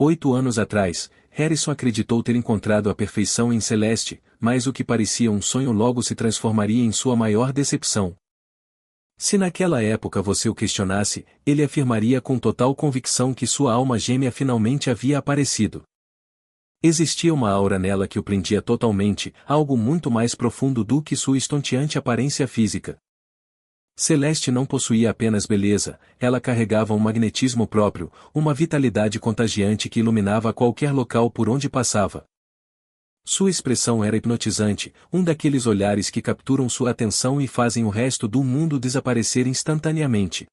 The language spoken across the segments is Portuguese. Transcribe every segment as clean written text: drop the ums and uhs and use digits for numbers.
8 anos atrás, Harrison acreditou ter encontrado a perfeição em Celeste, mas o que parecia um sonho logo se transformaria em sua maior decepção. Se naquela época você o questionasse, ele afirmaria com total convicção que sua alma gêmea finalmente havia aparecido. Existia uma aura nela que o prendia totalmente, algo muito mais profundo do que sua estonteante aparência física. Celeste não possuía apenas beleza, ela carregava um magnetismo próprio, uma vitalidade contagiante que iluminava qualquer local por onde passava. Sua expressão era hipnotizante, um daqueles olhares que capturam sua atenção e fazem o resto do mundo desaparecer instantaneamente.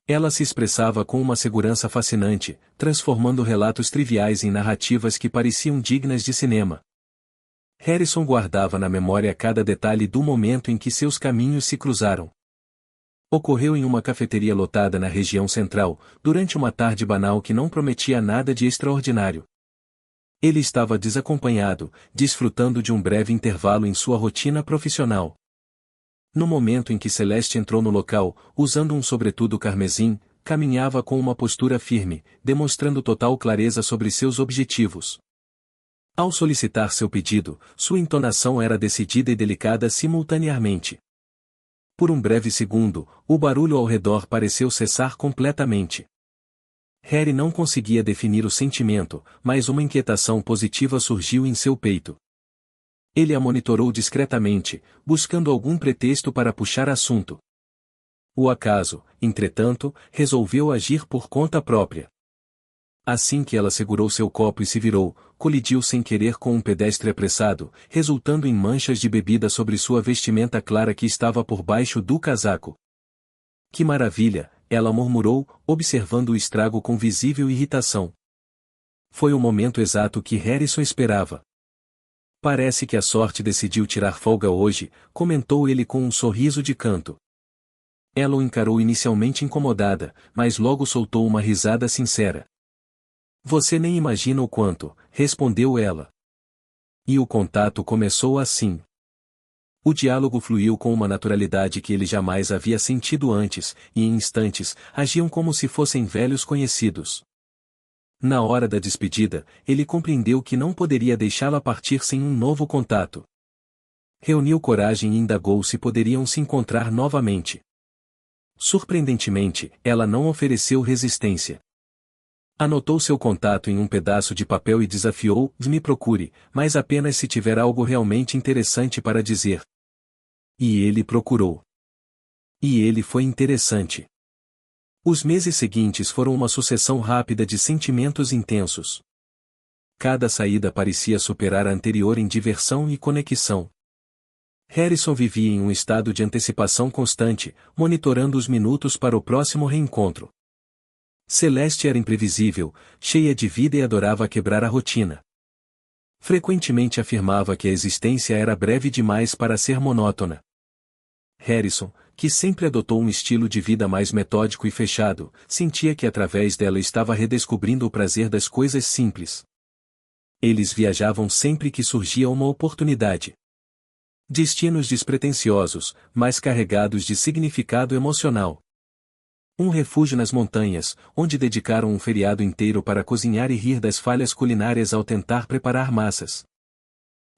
Ela se expressava com uma segurança fascinante, transformando relatos triviais em narrativas que pareciam dignas de cinema. Harrison guardava na memória cada detalhe do momento em que seus caminhos se cruzaram. Ocorreu em uma cafeteria lotada na região central, durante uma tarde banal que não prometia nada de extraordinário. Ele estava desacompanhado, desfrutando de um breve intervalo em sua rotina profissional. No momento em que Celeste entrou no local, usando um sobretudo carmesim, caminhava com uma postura firme, demonstrando total clareza sobre seus objetivos. Ao solicitar seu pedido, sua entonação era decidida e delicada simultaneamente. Por um breve segundo, o barulho ao redor pareceu cessar completamente. Harry não conseguia definir o sentimento, mas uma inquietação positiva surgiu em seu peito. Ele a monitorou discretamente, buscando algum pretexto para puxar assunto. O acaso, entretanto, resolveu agir por conta própria. Assim que ela segurou seu copo e se virou, colidiu sem querer com um pedestre apressado, resultando em manchas de bebida sobre sua vestimenta clara que estava por baixo do casaco. Que maravilha, ela murmurou, observando o estrago com visível irritação. Foi o momento exato que Harrison esperava. Parece que a sorte decidiu tirar folga hoje, comentou ele com um sorriso de canto. Ela o encarou inicialmente incomodada, mas logo soltou uma risada sincera. Você nem imagina o quanto, respondeu ela. E o contato começou assim. O diálogo fluiu com uma naturalidade que ele jamais havia sentido antes, e em instantes, agiam como se fossem velhos conhecidos. Na hora da despedida, ele compreendeu que não poderia deixá-la partir sem um novo contato. Reuniu coragem e indagou se poderiam se encontrar novamente. Surpreendentemente, ela não ofereceu resistência. Anotou seu contato em um pedaço de papel e desafiou: me procure, mas apenas se tiver algo realmente interessante para dizer. E ele procurou. E ele foi interessante. Os meses seguintes foram uma sucessão rápida de sentimentos intensos. Cada saída parecia superar a anterior em diversão e conexão. Harrison vivia em um estado de antecipação constante, monitorando os minutos para o próximo reencontro. Celeste era imprevisível, cheia de vida e adorava quebrar a rotina. Frequentemente afirmava que a existência era breve demais para ser monótona. Harrison, que sempre adotou um estilo de vida mais metódico e fechado, sentia que através dela estava redescobrindo o prazer das coisas simples. Eles viajavam sempre que surgia uma oportunidade. Destinos despretensiosos, mas carregados de significado emocional. Um refúgio nas montanhas, onde dedicaram um feriado inteiro para cozinhar e rir das falhas culinárias ao tentar preparar massas.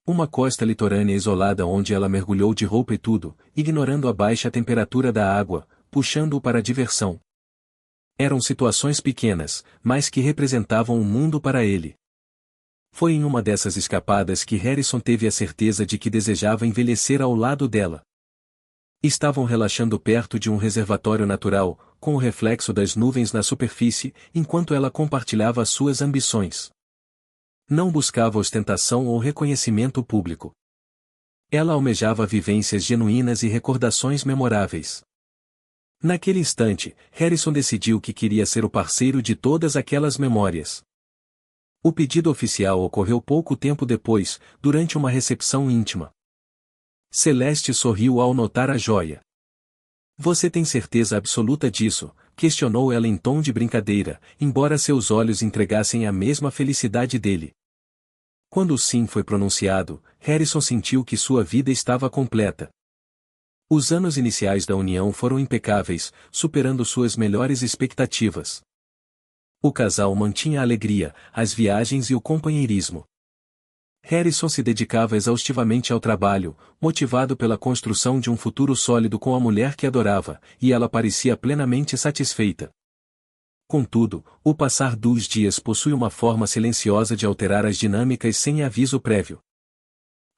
Uma costa litorânea isolada onde ela mergulhou de roupa e tudo, ignorando a baixa temperatura da água, puxando-o para a diversão. Eram situações pequenas, mas que representavam um mundo para ele. Foi em uma dessas escapadas que Harrison teve a certeza de que desejava envelhecer ao lado dela. Estavam relaxando perto de um reservatório natural, com o reflexo das nuvens na superfície, enquanto ela compartilhava suas ambições. Não buscava ostentação ou reconhecimento público. Ela almejava vivências genuínas e recordações memoráveis. Naquele instante, Harrison decidiu que queria ser o parceiro de todas aquelas memórias. O pedido oficial ocorreu pouco tempo depois, durante uma recepção íntima. Celeste sorriu ao notar a joia. Você tem certeza absoluta disso? Questionou ela em tom de brincadeira, embora seus olhos entregassem a mesma felicidade dele. Quando o sim foi pronunciado, Harrison sentiu que sua vida estava completa. Os anos iniciais da união foram impecáveis, superando suas melhores expectativas. O casal mantinha a alegria, as viagens e o companheirismo. Harrison se dedicava exaustivamente ao trabalho, motivado pela construção de um futuro sólido com a mulher que adorava, e ela parecia plenamente satisfeita. Contudo, o passar dos dias possui uma forma silenciosa de alterar as dinâmicas sem aviso prévio.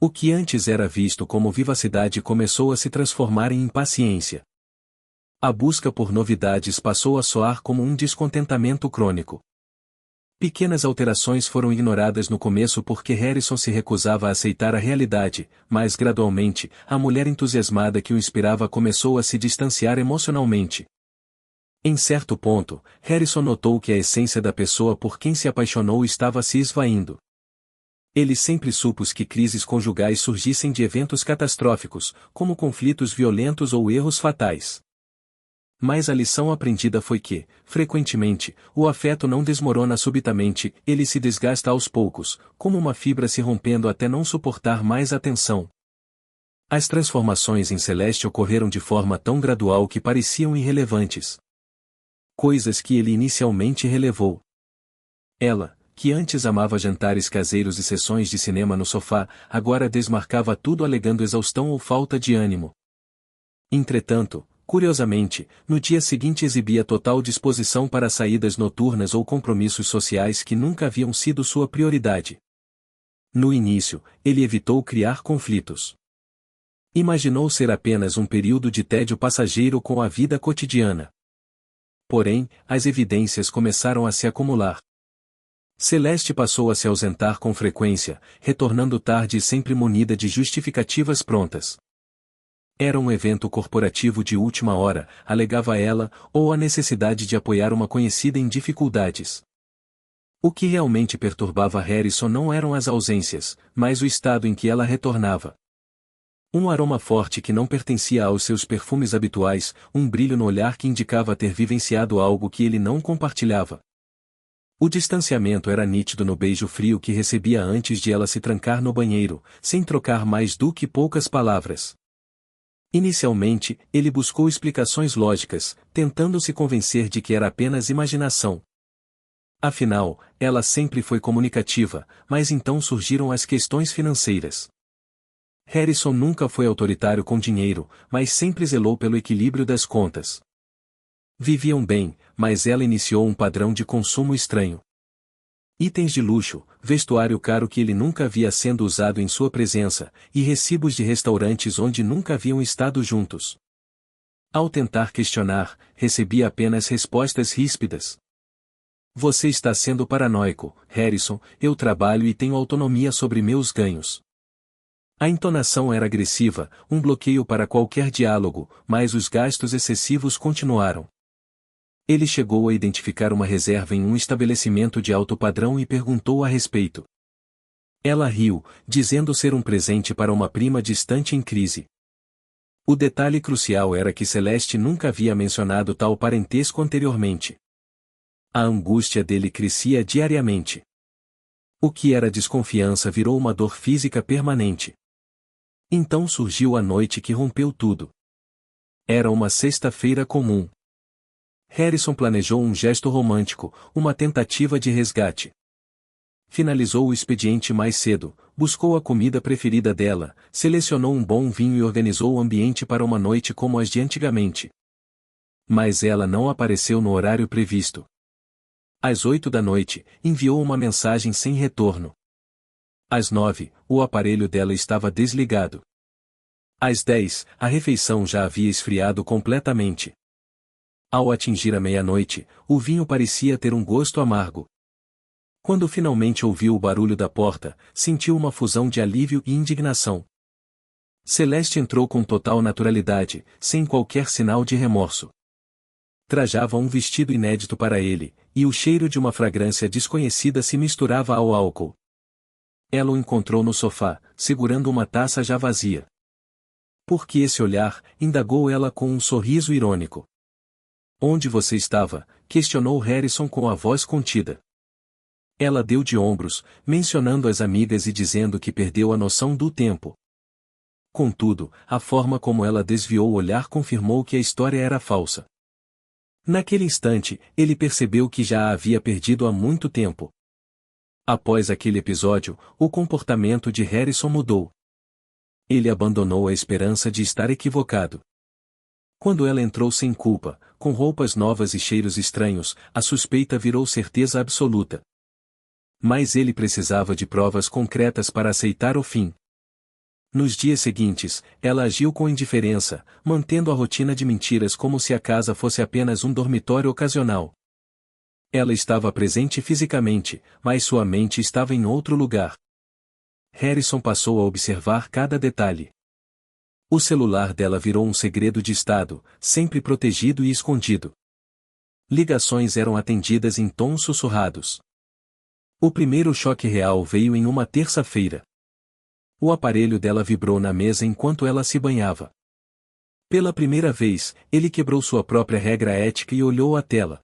O que antes era visto como vivacidade começou a se transformar em impaciência. A busca por novidades passou a soar como um descontentamento crônico. Pequenas alterações foram ignoradas no começo porque Harrison se recusava a aceitar a realidade, mas gradualmente, a mulher entusiasmada que o inspirava começou a se distanciar emocionalmente. Em certo ponto, Harrison notou que a essência da pessoa por quem se apaixonou estava se esvaindo. Ele sempre supôs que crises conjugais surgissem de eventos catastróficos, como conflitos violentos ou erros fatais. Mas a lição aprendida foi que, frequentemente, o afeto não desmorona subitamente, ele se desgasta aos poucos, como uma fibra se rompendo até não suportar mais a tensão. As transformações em Celeste ocorreram de forma tão gradual que pareciam irrelevantes. Coisas que ele inicialmente relevou. Ela, que antes amava jantares caseiros e sessões de cinema no sofá, agora desmarcava tudo alegando exaustão ou falta de ânimo. Entretanto, curiosamente, no dia seguinte exibia total disposição para saídas noturnas ou compromissos sociais que nunca haviam sido sua prioridade. No início, ele evitou criar conflitos. Imaginou ser apenas um período de tédio passageiro com a vida cotidiana. Porém, as evidências começaram a se acumular. Celeste passou a se ausentar com frequência, retornando tarde e sempre munida de justificativas prontas. Era um evento corporativo de última hora, alegava ela, ou a necessidade de apoiar uma conhecida em dificuldades. O que realmente perturbava Harrison não eram as ausências, mas o estado em que ela retornava. Um aroma forte que não pertencia aos seus perfumes habituais, um brilho no olhar que indicava ter vivenciado algo que ele não compartilhava. O distanciamento era nítido no beijo frio que recebia antes de ela se trancar no banheiro, sem trocar mais do que poucas palavras. Inicialmente, ele buscou explicações lógicas, tentando se convencer de que era apenas imaginação. Afinal, ela sempre foi comunicativa, mas então surgiram as questões financeiras. Harrison nunca foi autoritário com dinheiro, mas sempre zelou pelo equilíbrio das contas. Viviam bem, mas ela iniciou um padrão de consumo estranho. Itens de luxo, vestuário caro que ele nunca havia sendo usado em sua presença, e recibos de restaurantes onde nunca haviam estado juntos. Ao tentar questionar, recebia apenas respostas ríspidas. Você está sendo paranoico, Harrison, eu trabalho e tenho autonomia sobre meus ganhos. A entonação era agressiva, um bloqueio para qualquer diálogo, mas os gastos excessivos continuaram. Ele chegou a identificar uma reserva em um estabelecimento de alto padrão e perguntou a respeito. Ela riu, dizendo ser um presente para uma prima distante em crise. O detalhe crucial era que Celeste nunca havia mencionado tal parentesco anteriormente. A angústia dele crescia diariamente. O que era desconfiança virou uma dor física permanente. Então surgiu a noite que rompeu tudo. Era uma sexta-feira comum. Harrison planejou um gesto romântico, uma tentativa de resgate. Finalizou o expediente mais cedo, buscou a comida preferida dela, selecionou um bom vinho e organizou o ambiente para uma noite como as de antigamente. Mas ela não apareceu no horário previsto. Às 8 da noite, enviou uma mensagem sem retorno. Às 9, o aparelho dela estava desligado. Às 10, a refeição já havia esfriado completamente. Ao atingir a meia-noite, o vinho parecia ter um gosto amargo. Quando finalmente ouviu o barulho da porta, sentiu uma fusão de alívio e indignação. Celeste entrou com total naturalidade, sem qualquer sinal de remorso. Trajava um vestido inédito para ele, e o cheiro de uma fragrância desconhecida se misturava ao álcool. Ela o encontrou no sofá, segurando uma taça já vazia. Por que esse olhar? Indagou ela com um sorriso irônico. Onde você estava? Questionou Harrison com a voz contida. Ela deu de ombros, mencionando as amigas e dizendo que perdeu a noção do tempo. Contudo, a forma como ela desviou o olhar confirmou que a história era falsa. Naquele instante, ele percebeu que já a havia perdido há muito tempo. Após aquele episódio, o comportamento de Harrison mudou. Ele abandonou a esperança de estar equivocado. Quando ela entrou sem culpa, com roupas novas e cheiros estranhos, a suspeita virou certeza absoluta. Mas ele precisava de provas concretas para aceitar o fim. Nos dias seguintes, ela agiu com indiferença, mantendo a rotina de mentiras como se a casa fosse apenas um dormitório ocasional. Ela estava presente fisicamente, mas sua mente estava em outro lugar. Harrison passou a observar cada detalhe. O celular dela virou um segredo de estado, sempre protegido e escondido. Ligações eram atendidas em tons sussurrados. O primeiro choque real veio em uma terça-feira. O aparelho dela vibrou na mesa enquanto ela se banhava. Pela primeira vez, ele quebrou sua própria regra ética e olhou a tela.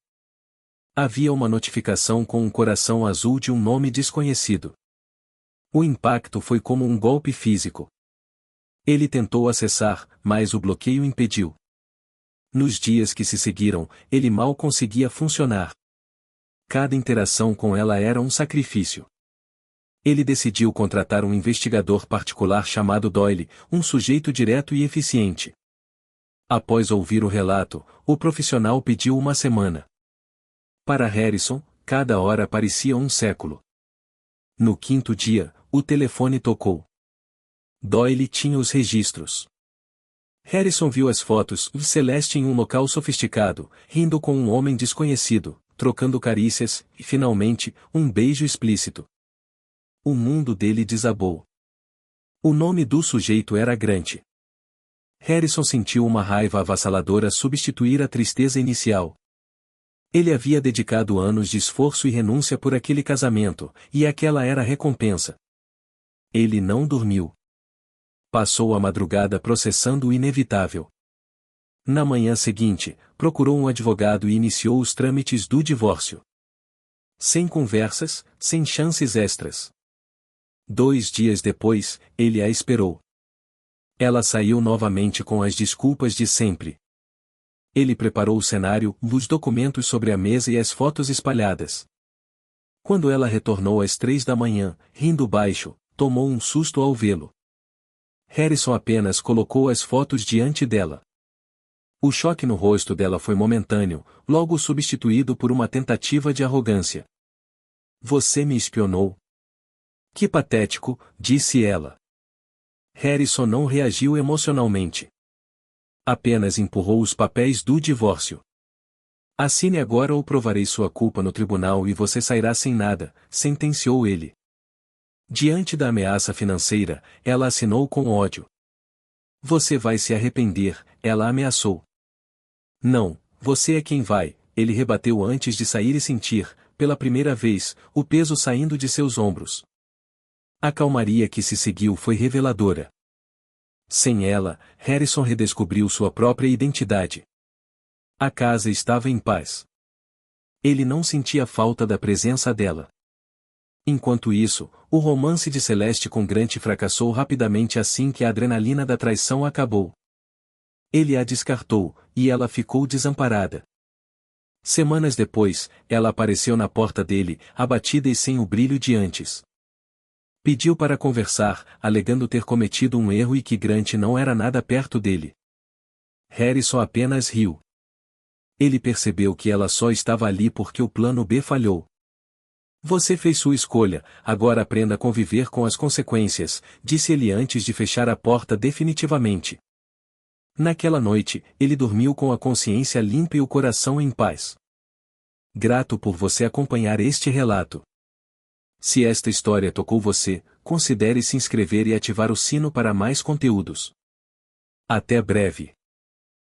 Havia uma notificação com um coração azul de um nome desconhecido. O impacto foi como um golpe físico. Ele tentou acessar, mas o bloqueio impediu. Nos dias que se seguiram, ele mal conseguia funcionar. Cada interação com ela era um sacrifício. Ele decidiu contratar um investigador particular chamado Doyle, um sujeito direto e eficiente. Após ouvir o relato, o profissional pediu uma semana. Para Harrison, cada hora parecia um século. No quinto dia, o telefone tocou. Doyle tinha os registros. Harrison viu as fotos de Celeste em um local sofisticado, rindo com um homem desconhecido, trocando carícias, e finalmente, um beijo explícito. O mundo dele desabou. O nome do sujeito era Grant. Harrison sentiu uma raiva avassaladora substituir a tristeza inicial. Ele havia dedicado anos de esforço e renúncia por aquele casamento, e aquela era a recompensa. Ele não dormiu. Passou a madrugada processando o inevitável. Na manhã seguinte, procurou um advogado e iniciou os trâmites do divórcio. Sem conversas, sem chances extras. 2 dias depois, ele a esperou. Ela saiu novamente com as desculpas de sempre. Ele preparou o cenário, os documentos sobre a mesa e as fotos espalhadas. Quando ela retornou às 3 da manhã, rindo baixo, tomou um susto ao vê-lo. Harrison apenas colocou as fotos diante dela. O choque no rosto dela foi momentâneo, logo substituído por uma tentativa de arrogância. Você me espionou? Que patético, disse ela. Harrison não reagiu emocionalmente. Apenas empurrou os papéis do divórcio. Assine agora ou provarei sua culpa no tribunal e você sairá sem nada, sentenciou ele. Diante da ameaça financeira, ela assinou com ódio. Você vai se arrepender, ela ameaçou. Não, você é quem vai, ele rebateu antes de sair e sentir, pela primeira vez, o peso saindo de seus ombros. A calmaria que se seguiu foi reveladora. Sem ela, Harrison redescobriu sua própria identidade. A casa estava em paz. Ele não sentia falta da presença dela. Enquanto isso, o romance de Celeste com Grant fracassou rapidamente assim que a adrenalina da traição acabou. Ele a descartou, e ela ficou desamparada. Semanas depois, ela apareceu na porta dele, abatida e sem o brilho de antes. Pediu para conversar, alegando ter cometido um erro e que Grant não era nada perto dele. Harrison apenas riu. Ele percebeu que ela só estava ali porque o plano B falhou. Você fez sua escolha, agora aprenda a conviver com as consequências, disse ele antes de fechar a porta definitivamente. Naquela noite, ele dormiu com a consciência limpa e o coração em paz. Grato por você acompanhar este relato. Se esta história tocou você, considere se inscrever e ativar o sino para mais conteúdos. Até breve.